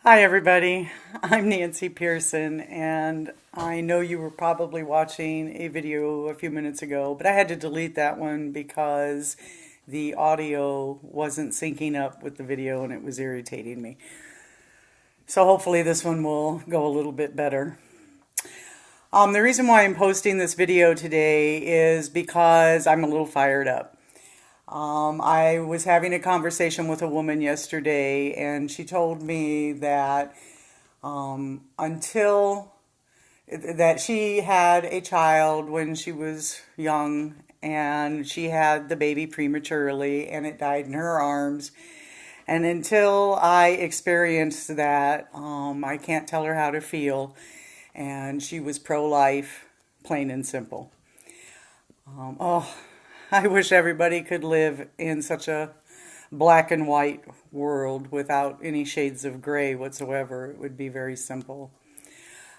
Hi, everybody. I'm Nancy Pearson, and I know you were probably watching a video a few minutes ago, but I had to delete that one because the audio wasn't syncing up with the video and it was irritating me. So hopefully this one will go a little bit better. The reason why I'm posting this video today is because I'm a little fired up. I was having a conversation with a woman yesterday, and she told me that until that she had a child when she was young, and she had the baby prematurely and it died in her arms. And until I experienced that, I can't tell her how to feel. And she was pro-life, plain and simple. Oh, I wish everybody could live in such a black and white world without any shades of gray whatsoever. It would be very simple.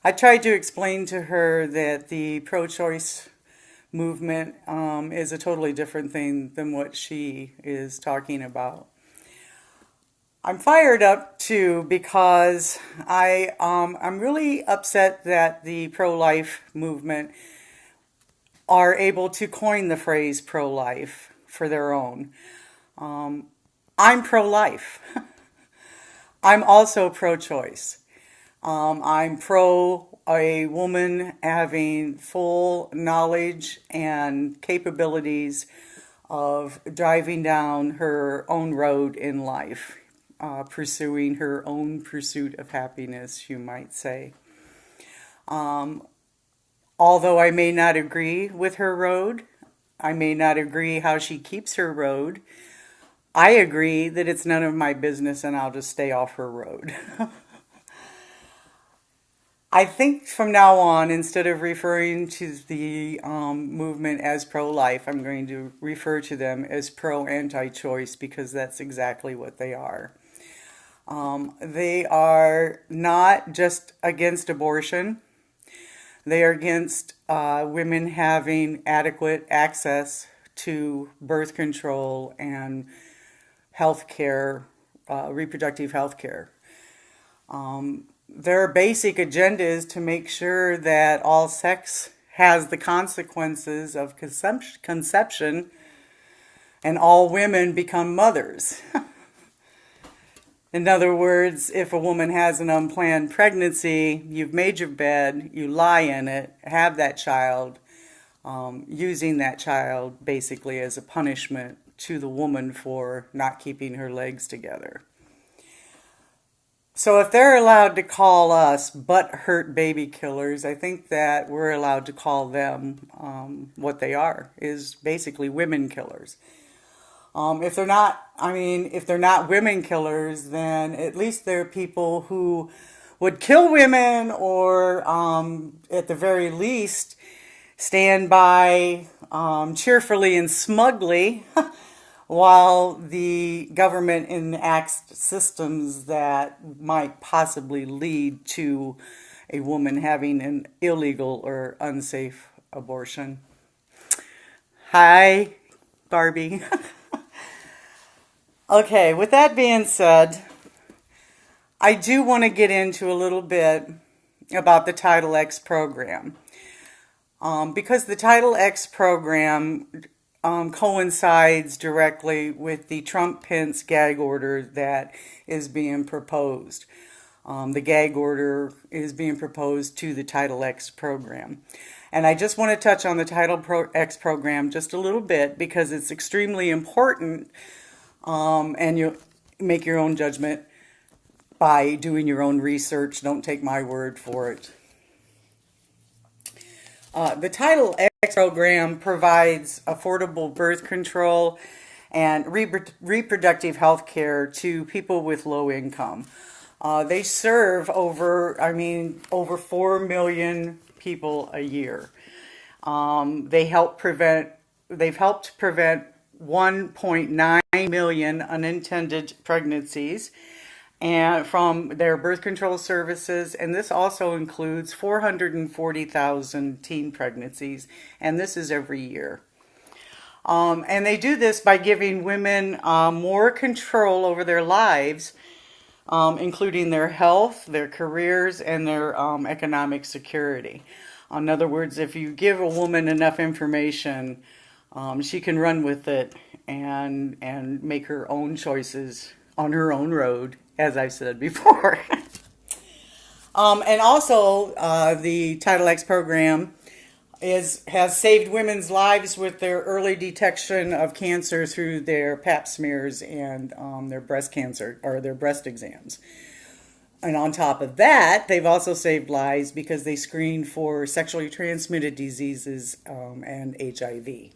I tried to explain to her that the pro-choice movement is a totally different thing than what she is talking about. I'm fired up too because I'm really upset that the pro-life movement are able to coin the phrase pro-life for their own. I'm pro-life. I'm also pro-choice. I'm pro a woman having full knowledge and capabilities of driving down her own road in life, pursuing her own pursuit of happiness, you might say. Although I may not agree with her road, I may not agree how she keeps her road, I agree that it's none of my business and I'll just stay off her road. I think from now on, instead of referring to the movement as pro-life, I'm going to refer to them as pro-anti-choice because that's exactly what they are. They are not just against abortion. They are against women having adequate access to birth control and health care, reproductive health care. Their basic agenda is to make sure that all sex has the consequences of conception and all women become mothers. In other words, if a woman has an unplanned pregnancy, you've made your bed, you lie in it, have that child, using that child basically as a punishment to the woman for not keeping her legs together. So if they're allowed to call us butt-hurt baby killers, I think that we're allowed to call them what they are, is basically women killers. If they're not, if they're not women killers, then at least they're people who would kill women or, at the very least, stand by cheerfully and smugly while the government enacts systems that might possibly lead to a woman having an illegal or unsafe abortion. Hi, Barbie. Okay, with that being said, I do want to get into a little bit about the Title X program. Because the Title X program coincides directly with the Trump Pence gag order that is being proposed. The gag order is being proposed to the Title X program. And I just want to touch on the Title X program just a little bit because it's extremely important, and you make your own judgment by doing your own research. Don't take my word for it. The Title X program provides affordable birth control and reproductive health care to people with low income. They serve over 4 million people a year. They've helped prevent 1.9 million unintended pregnancies and from their birth control services, and this also includes 440,000 teen pregnancies, and this is every year. And they do this by giving women more control over their lives including their health, their careers, and their economic security. In other words, if you give a woman enough information, she can run with it and make her own choices on her own road, as I've said before. And also, the Title X program has saved women's lives with their early detection of cancer through their pap smears and their breast cancer or their breast exams. And on top of that, they've also saved lives because they screened for sexually transmitted diseases and HIV.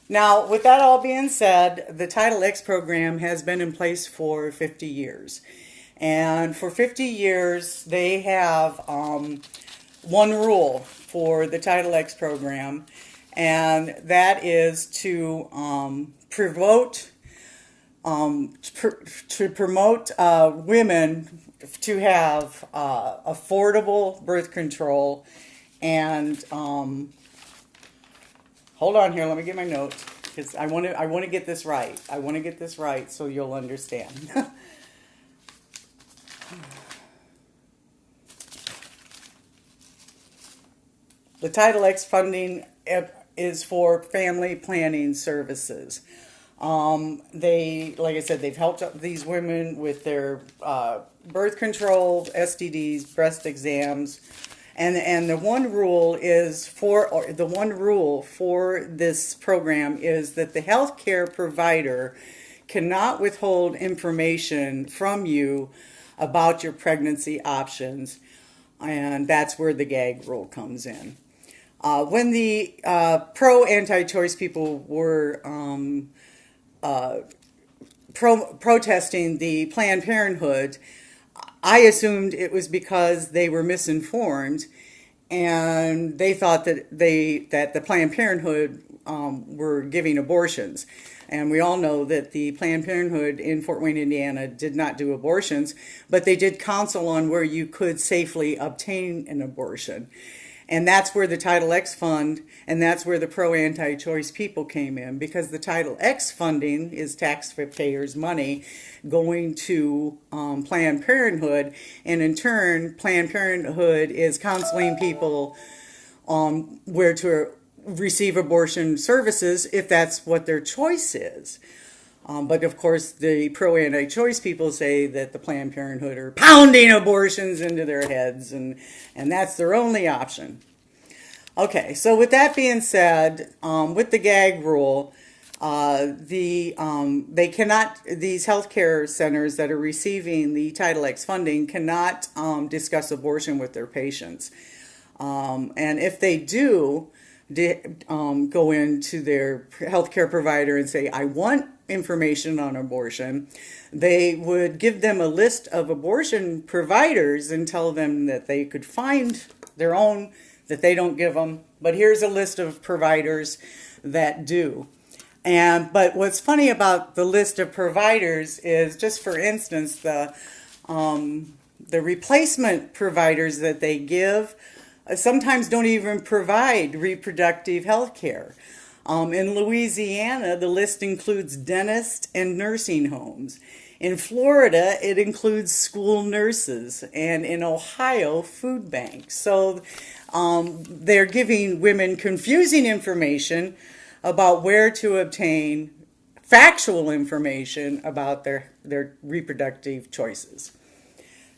Now, with that all being said, the Title X program has been in place for 50 years. And for 50 years, they have one rule for the Title X program, and that is to promote women to have affordable birth control and hold on here, let me get my notes because I want to get this right. I want to get this right so you'll understand. The Title X funding is for family planning services. Like I said, they've helped these women with their birth control, STDs, breast exams, and the one rule for this program is that the healthcare provider cannot withhold information from you about your pregnancy options, and that's where the gag rule comes in. When the pro-anti-choice people were protesting the Planned Parenthood, I assumed it was because they were misinformed, and they thought that the Planned Parenthood were giving abortions. And we all know that the Planned Parenthood in Fort Wayne, Indiana, did not do abortions, but they did counsel on where you could safely obtain an abortion. And that's where the Title X fund and that's where the pro-anti-choice people came in, because the Title X funding is taxpayers' money going to Planned Parenthood, and in turn, Planned Parenthood is counseling people where to receive abortion services if that's what their choice is. But of course, the pro-anti-choice people say that the Planned Parenthood are pounding abortions into their heads, and that's their only option. Okay, so with that being said, with the gag rule, these healthcare centers that are receiving the Title X funding cannot discuss abortion with their patients. And if they do go into their healthcare provider and say, I want information on abortion, they would give them a list of abortion providers and tell them that they could find their own, that they don't give them, but here's a list of providers that do. But what's funny about the list of providers is, just for instance, the replacement providers that they give sometimes don't even provide reproductive health care. In Louisiana, the list includes dentists and nursing homes. In Florida, it includes school nurses, and in Ohio, food banks. So they're giving women confusing information about where to obtain factual information about their reproductive choices.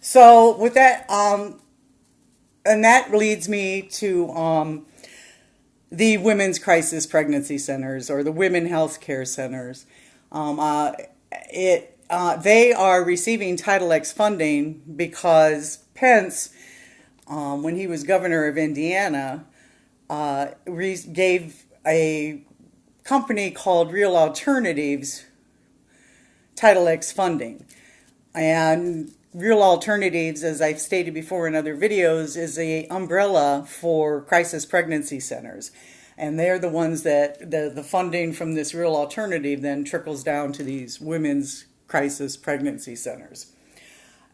So with that, and that leads me to the Women's Crisis Pregnancy Centers, or the Women Health Care Centers. They are receiving Title X funding because Pence, when he was governor of Indiana, gave a company called Real Alternatives Title X funding. And Real Alternatives, as I've stated before in other videos, is an umbrella for crisis pregnancy centers. And they're the ones that the funding from this Real Alternative then trickles down to these women's crisis pregnancy centers.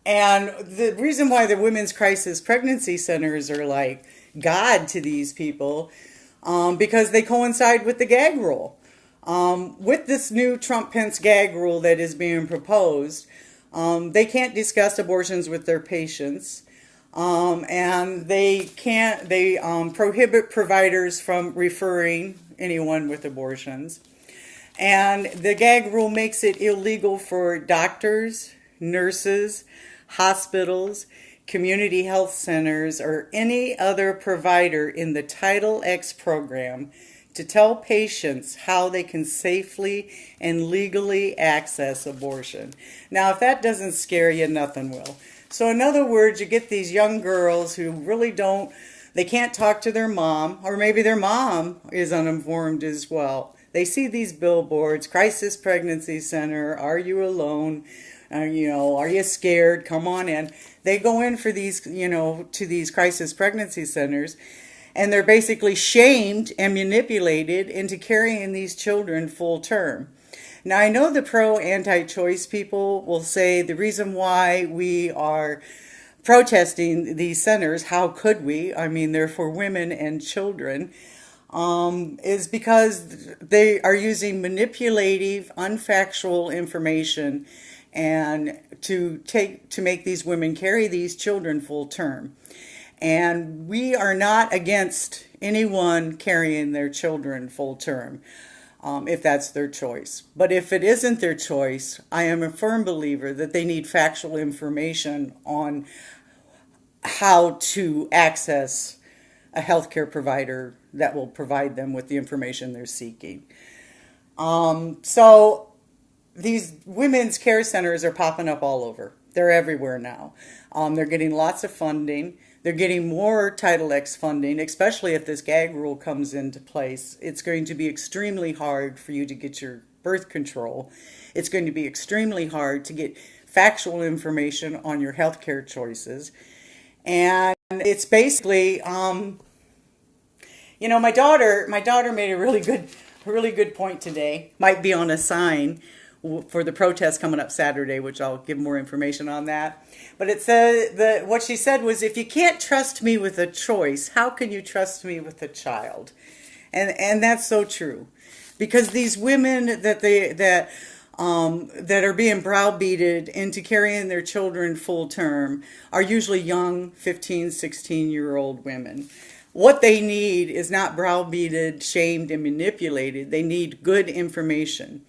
And the reason why the women's crisis pregnancy centers are like God to these people, because they coincide with the gag rule. With this new Trump Pence gag rule that is being proposed, They can't discuss abortions with their patients. And they prohibit providers from referring anyone with abortions. And the gag rule makes it illegal for doctors, nurses, hospitals, community health centers, or any other provider in the Title X program to tell patients how they can safely and legally access abortion. Now, if that doesn't scare you, nothing will. So in other words, you get these young girls who really they can't talk to their mom, or maybe their mom is uninformed as well. They see these billboards, crisis pregnancy center, are you alone? Are you scared? Come on in. They go in for these, to these crisis pregnancy centers, and they're basically shamed and manipulated into carrying these children full term. Now, I know the pro-anti-choice people will say the reason why we are protesting these centers, how could we? I mean, they're for women and children, is because they are using manipulative, unfactual information and to make these women carry these children full term. And we are not against anyone carrying their children full term, if that's their choice. But if it isn't their choice, I am a firm believer that they need factual information on how to access a healthcare provider that will provide them with the information they're seeking. So these women's care centers are popping up all over. They're everywhere now. They're getting lots of funding. They're getting more Title X funding, especially if this gag rule comes into place. It's going to be extremely hard for you to get your birth control. It's going to be extremely hard to get factual information on your healthcare choices. And it's basically, my daughter made a really good point today. Might be on a sign for the protest coming up Saturday, which I'll give more information on that. But it said what she said was, if you can't trust me with a choice, how can you trust me with a child? And that's so true, because these women that are being browbeated into carrying their children full term are usually young 15, 16-year-old women. What they need is not browbeated, shamed, and manipulated. They need good information.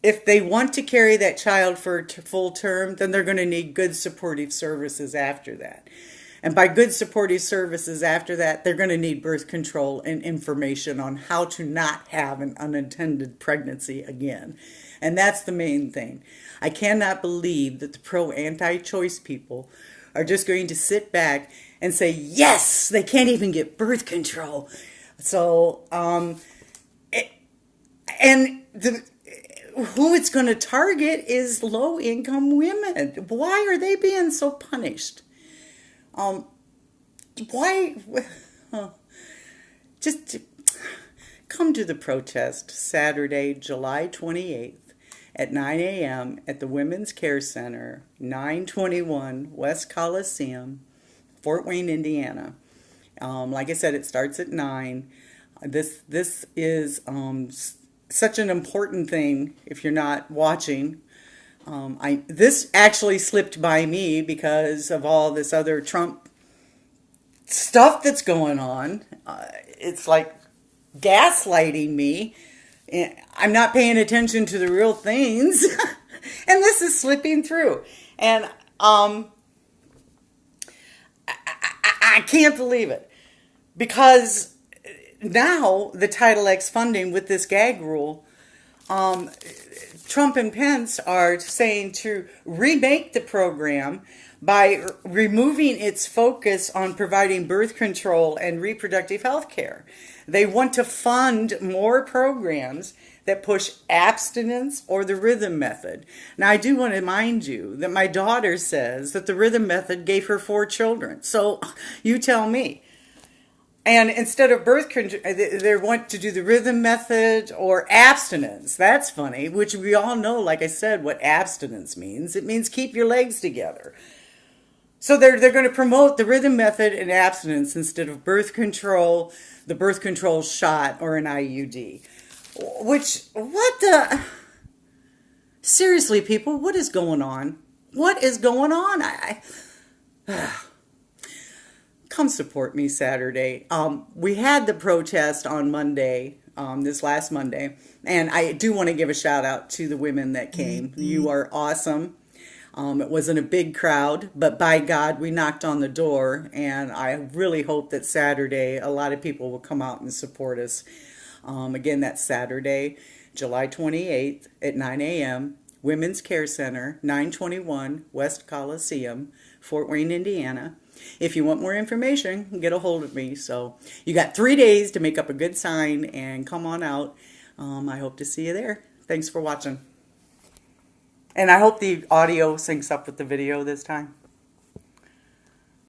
If they want to carry that child for full term, then they're going to need good supportive services after that. And by good supportive services after that, they're going to need birth control and information on how to not have an unintended pregnancy again. And that's the main thing. I cannot believe that the pro-anti-choice people are just going to sit back and say, yes, they can't even get birth control. So, who it's going to target is low-income women. Why are they being so punished? Why? Just come to the protest Saturday, July 28th at 9 a.m. at the Women's Care Center, 921 West Coliseum, Fort Wayne, Indiana. Like I said, it starts at 9. This is such an important thing if you're not watching. This actually slipped by me because of all this other Trump stuff that's going on. It's like gaslighting me. I'm not paying attention to the real things. And this is slipping through. And I can't believe it. Because now the Title X funding with this gag rule, Trump and Pence are saying to remake the program by removing its focus on providing birth control and reproductive health care. They want to fund more programs that push abstinence or the rhythm method. Now, I do want to remind you that my daughter says that the rhythm method gave her 4 children. So you tell me. And instead of birth control, they want to do the rhythm method or abstinence. That's funny, which we all know, like I said, what abstinence means. It means keep your legs together. So they're going to promote the rhythm method and abstinence instead of birth control, the birth control shot, or an IUD. Which, what the? Seriously, people, what is going on? What is going on? Come support me Saturday. We had the protest on Monday, this last Monday, and I do want to give a shout out to the women that came. You are awesome. It wasn't a big crowd, but by God, we knocked on the door, and I really hope that Saturday a lot of people will come out and support us. Again, that's Saturday, July 28th at 9 a.m. Women's Care Center, 921 West Coliseum, Fort Wayne, Indiana. If you want more information, get a hold of me. So you got 3 days to make up a good sign and come on out. I hope to see you there. Thanks for watching. And I hope the audio syncs up with the video this time.